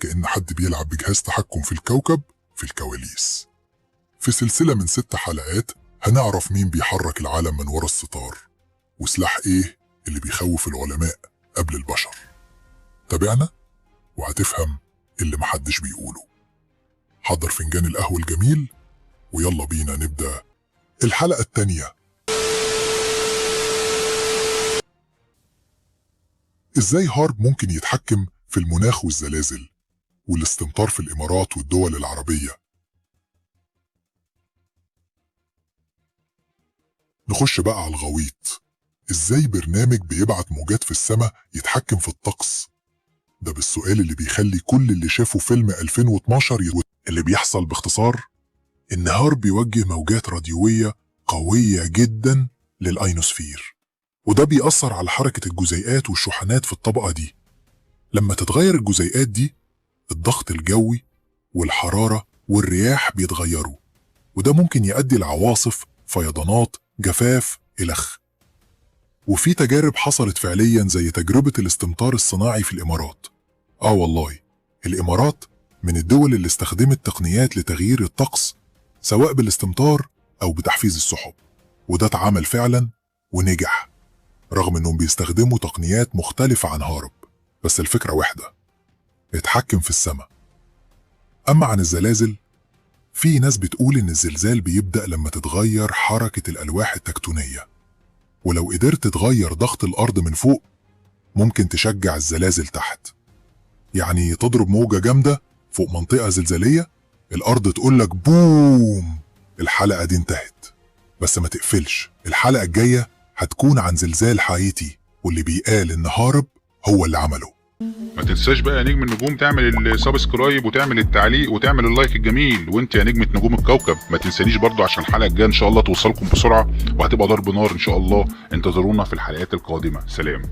كأن حد بيلعب بجهاز تحكم في الكوكب في الكواليس. في سلسلة من 6 حلقات هنعرف مين بيحرك العالم من ورا الستار، وسلاح ايه اللي بيخوف العلماء قبل البشر. تابعنا وهتفهم اللي محدش بيقوله. حضر فنجان القهوة الجميل ويلا بينا نبدأ الحلقة التانية. ازاي هارب ممكن يتحكم في المناخ والزلازل والاستمطار في الإمارات والدول العربية؟ نخش بقى على الغويط. ازاي برنامج بيبعت موجات في السماء يتحكم في الطقس؟ ده بالسؤال اللي بيخلي كل اللي شافوا فيلم 2012 اللي بيحصل باختصار إن هارب بيوجه موجات راديوية قوية جدا للأينوسفير، وده بيأثر على حركة الجزيئات والشحنات في الطبقة دي. لما تتغير الجزيئات دي الضغط الجوي والحرارة والرياح بيتغيروا، وده ممكن يؤدي لعواصف، فيضانات، جفاف، إلخ. وفي تجارب حصلت فعليا زي تجربة الاستمطار الصناعي في الإمارات. والله الإمارات من الدول اللي استخدمت تقنيات لتغيير الطقس سواء بالاستمطار أو بتحفيز السحب، وده اتعمل فعلا ونجح رغم انهم بيستخدموا تقنيات مختلفة عن هارب. بس الفكرة واحدة، اتحكم في السماء. أما عن الزلازل، في ناس بتقول إن الزلزال بيبدأ لما تتغير حركة الألواح التكتونية، ولو قدرت تغير ضغط الأرض من فوق ممكن تشجع الزلازل تحت. يعني تضرب موجة جامدة فوق منطقة زلزالية، الأرض تقولك بوم، الحلقة دي انتهت. بس ما تقفلش، الحلقة الجاية هتكون عن زلزال حايتي واللي بيقال إن هارب هو اللي عمله. ما تنساش بقى يا نجم النجوم تعمل السبسكرايب وتعمل التعليق وتعمل اللايك الجميل. وانت يا نجمة نجوم الكوكب ما تنسانيش برضو عشان الحلقة الجاية ان شاء الله توصلكم بسرعة وهتبقى ضرب نار ان شاء الله. انتظرونا في الحلقات القادمة. سلام.